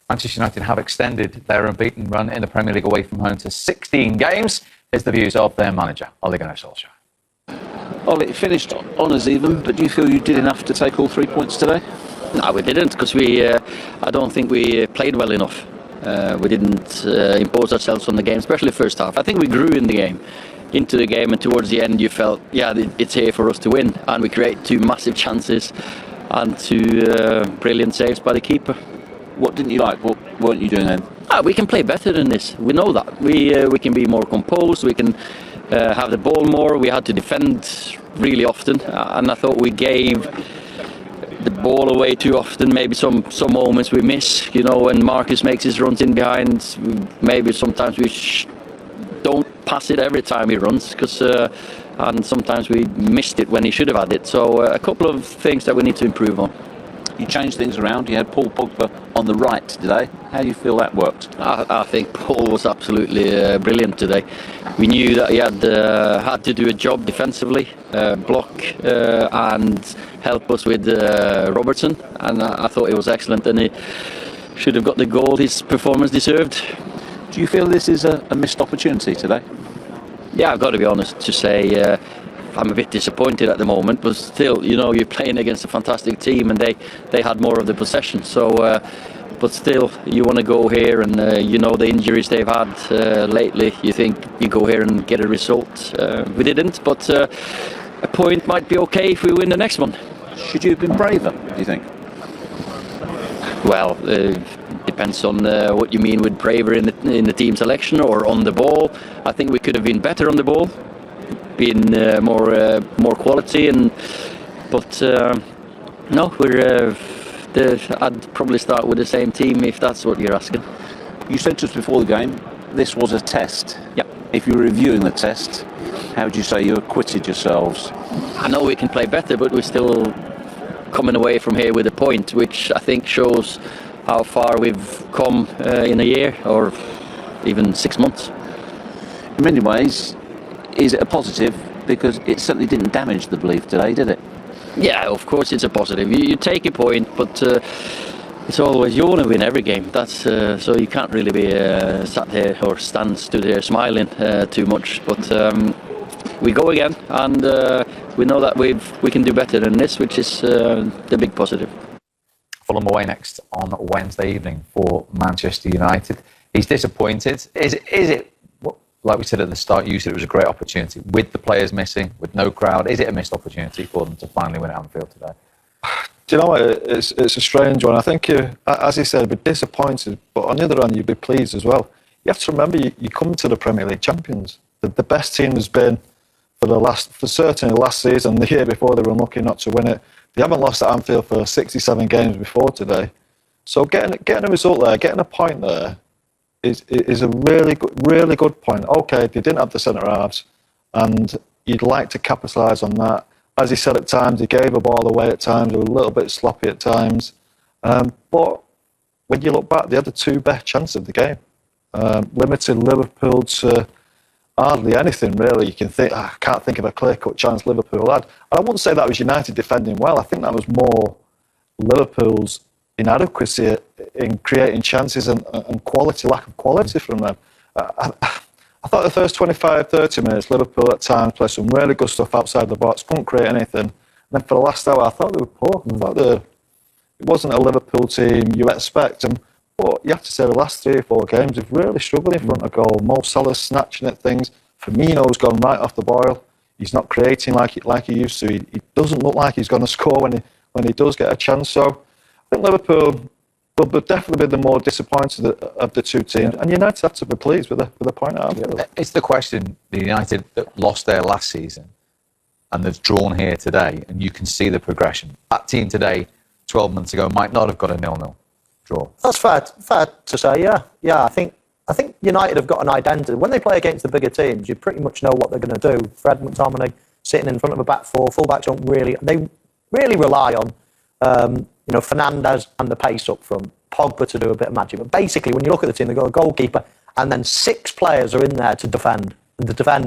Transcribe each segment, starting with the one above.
Manchester United have extended their unbeaten run in the Premier League away from home to 16 games. Here's the views of their manager, Kloop and Solskjaer. Well, it finished honours even, but do you feel you did enough to take all 3 points today? No, we didn't, because I don't think we played well enough. We didn't impose ourselves on the game, especially the first half. I think we grew into the game, and towards the end you felt, it's here for us to win. And we create 2 massive chances and 2 brilliant saves by the keeper. What didn't you like? What weren't you doing then? We can play better than this. We know that. We can be more composed. We can have the ball more. We had to defend really often, and I thought we gave the ball away too often. Maybe some moments we miss. When Marcus makes his runs in behind, maybe sometimes we don't pass it every time he runs, and sometimes we missed it when he should have had it. So a couple of things that we need to improve on. You changed things around. You had Paul Pogba on the right today. How do you feel that worked? I think Paul was absolutely brilliant today. We knew that he had to do a job defensively, block and help us with Robertson, and I thought he was excellent, and he should have got the goal his performance deserved. Do you feel this is a missed opportunity today? Yeah, I've got to be honest to say I'm a bit disappointed at the moment, but still, you're playing against a fantastic team, and they had more of the possession. So, but still, you want to go here, and the injuries they've had lately. You think you go here and get a result. We didn't, but a point might be okay if we win the next one. Should you have been braver, do you think? Well, depends on what you mean with braver in the team selection or on the ball. I think we could have been better on the ball. Been more quality, but no, I'd probably start with the same team if that's what you're asking. You said to us before the game, this was a test. Yeah. If you're reviewing the test, how would you say you acquitted yourselves? I know we can play better, but we're still coming away from here with a point, which I think shows how far we've come in a year or even 6 months. In many ways, is it a positive? Because it certainly didn't damage the belief today, did it? Yeah, of course it's a positive. You take a point, but it's always, you want to win every game. That's so you can't really be sat here or stood here smiling too much. But we go again, and we know that we can do better than this, which is the big positive. Fulham away next on Wednesday evening for Manchester United. He's disappointed. Is it? Like we said at the start, you said it was a great opportunity. With the players missing, with no crowd, is it a missed opportunity for them to finally win at Anfield today? Do you know what? It's a strange one. I think, as you said, you'd be disappointed, but on the other hand, you'd be pleased as well. You have to remember, you come to the Premier League champions. The best team has been for certainly last season, the year before they were unlucky not to win it. They haven't lost at Anfield for 67 games before today. So getting a result there, getting a point there, is a really good point. Okay, they didn't have the centre halves, and you'd like to capitalise on that. As he said, at times he gave the ball away. At times they were a little bit sloppy. At times, but when you look back, they had the 2 best chances of the game. Limited Liverpool to hardly anything really. You can think, I can't think of a clear-cut chance Liverpool had. And I wouldn't say that was United defending well. I think that was more Liverpool's inadequacy in creating chances and quality, lack of quality from them. I thought the first 25, 30 minutes, Liverpool at times played some really good stuff outside the box, couldn't create anything. And then for the last hour, I thought they were poor. I thought it wasn't a Liverpool team you expect. But you have to say the last 3 or 4 games, they've really struggled in front of goal. Mo Salah's snatching at things. Firmino's gone right off the boil. He's not creating like he used to. He doesn't look like he's going to score when he does get a chance. So I think Liverpool will definitely be the more disappointed of the 2 teams, and United have to be pleased with the point out. It's the question, the United that lost there last season and they've drawn here today, and you can see the progression. That team today, 12 months ago, might not have got a 0-0 draw. That's fair to say, yeah. Yeah, I think United have got an identity. When they play against the bigger teams, you pretty much know what they're going to do. Fred McTominay sitting in front of a back 4, fullbacks they really rely on Fernandes and the pace up front, Pogba to do a bit of magic. But basically, when you look at the team, they've got a goalkeeper, and then 6 players are in there to defend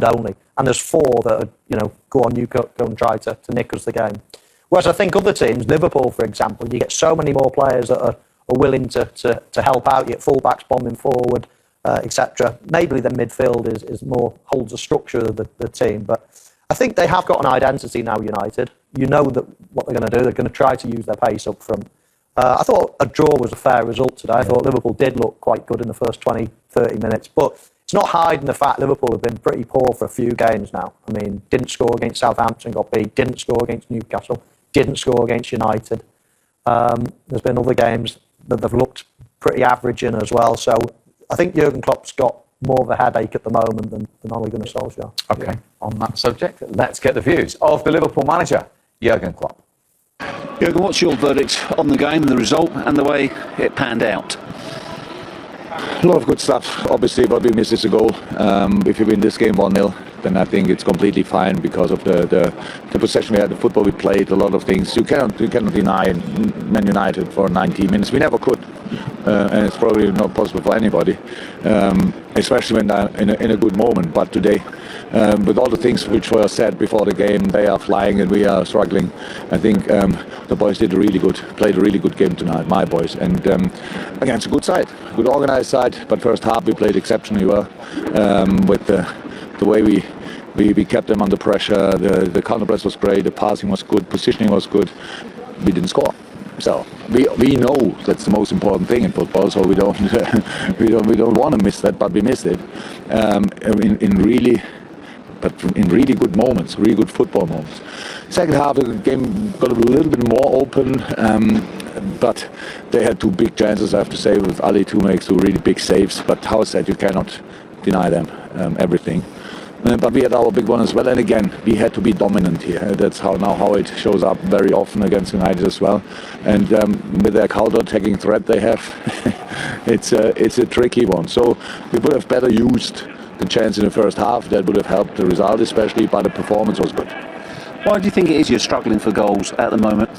only. And there's 4 that are, go and try to nick us the game. Whereas I think other teams, Liverpool, for example, you get so many more players that are are willing to help out. You get fullbacks bombing forward, etc. Maybe the midfield is more holds the structure of the team, but I think they have got an identity now, United. You know that what they're going to do. They're going to try to use their pace up front. I thought a draw was a fair result today. I thought Liverpool did look quite good in the first 20, 30 minutes. But it's not hiding the fact Liverpool have been pretty poor for a few games now. I mean, didn't score against Southampton, got beat. Didn't score against Newcastle. Didn't score against United. There's been other games that they've looked pretty average in as well. So I think Jurgen Klopp's got more of a headache at the moment than Ole Gunnar Solskjaer. Okay, on that subject, let's get the views of the Liverpool manager, Jurgen Klopp. Jurgen, what's your verdict on the game, the result, and the way it panned out? A lot of good stuff. Obviously, what we missed is a goal. If you win this game 1-0, then I think it's completely fine because of the possession we had, the football we played, a lot of things. You cannot deny Man United for 90 minutes. We never could, and it's probably not possible for anybody, especially when they're in a good moment. But today, with all the things which were said before the game, they are flying and we are struggling. I think the boys played a really good game tonight, my boys, and against a good side, good organised side. But first half we played exceptionally well with the way we kept them under pressure. The counter press was great, the passing was good, positioning was good. We didn't score. So we know that's the most important thing in football. So we don't want to miss that, but we missed it in really good moments, really good football moments. Second half the game got a little bit more open, but they had two big chances, I have to say, with Ali to make two really big saves. But how is that? You cannot deny them everything. But we had our big one as well, and again we had to be dominant here. That's how it shows up very often against United as well. And with their counter-attacking threat they have, it's a tricky one. So we would have better used the chance in the first half. That would have helped the result, especially. But the performance was good. Why do you think it is you're struggling for goals at the moment?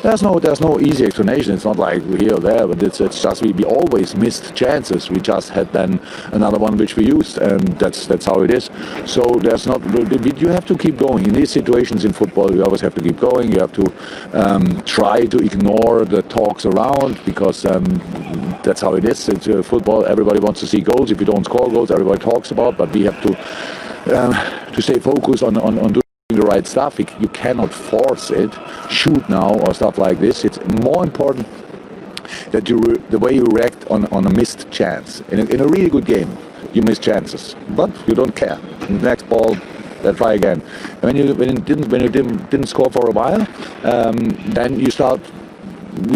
There's no easy explanation. It's not like we're here or there, but it's just we always missed chances. We just had then another one which we used, and that's how it is. So there's not. You have to keep going in these situations in football. You always have to keep going. You have to try to ignore the talks around because that's how it is. It's football. Everybody wants to see goals. If you don't score goals, everybody talks about. But we have to stay focused on doing the right stuff. You cannot force it, shoot now or stuff like this. It's more important that the way you react on a missed chance. In a really good game, you miss chances, but you don't care. Next ball, try again. And when you didn't score for a while, then you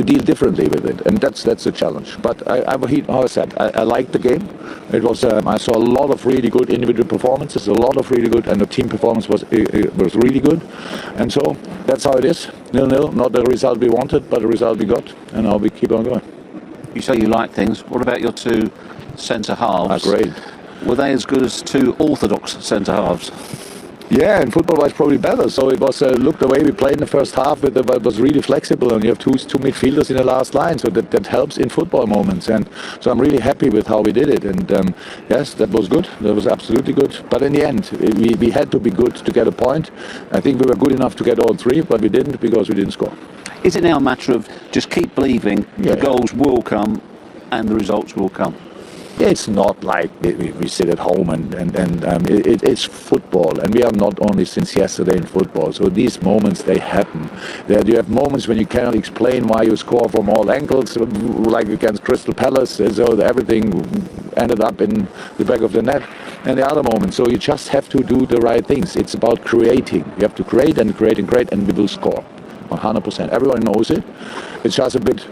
deal differently with it, and that's a challenge. But I liked the game. It was I saw a lot of really good individual performances, and the team performance was really good. And so that's how it is. 0-0, not the result we wanted, but the result we got, and now we keep on going. You say you like things. What about your two centre halves? Great. Were they as good as two orthodox centre halves? Yeah, and football was probably better. So it was look the way we played in the first half. It was really flexible, and you have two midfielders in the last line, so that helps in football moments. And so I'm really happy with how we did it. And yes, that was good. That was absolutely good. But in the end, we had to be good to get a point. I think we were good enough to get all three, but we didn't because we didn't score. Is it now a matter of just keep believing the goals will come and the results will come? It's not like we sit at home and it's football, and we are not only since yesterday in football. So these moments, they happen. You have moments when you cannot explain why you score from all angles, like against Crystal Palace, so everything ended up in the back of the net. And the other moments, so you just have to do the right things. It's about creating. You have to create, and we will score 100%. Everyone knows it. It's just a bit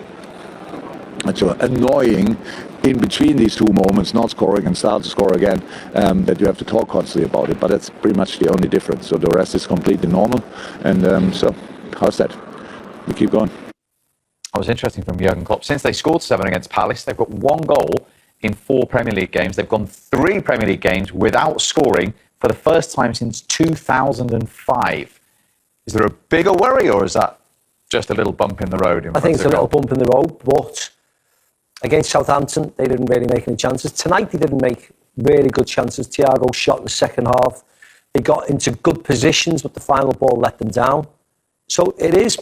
annoying in between these two moments, not scoring and start to score again, that you have to talk constantly about it. But that's pretty much the only difference. So the rest is completely normal. And so how's that? We keep going. That was interesting from Jurgen Klopp. Since they scored 7 against Palace, they've got 1 goal in 4 Premier League games. They've gone 3 Premier League games without scoring for the first time since 2005. Is there a bigger worry, or is that just a little bump in the road? I think it's a little bump in the road, but against Southampton, they didn't really make any chances. Tonight, they didn't make really good chances. Thiago shot in the second half. They got into good positions, but the final ball let them down. So it is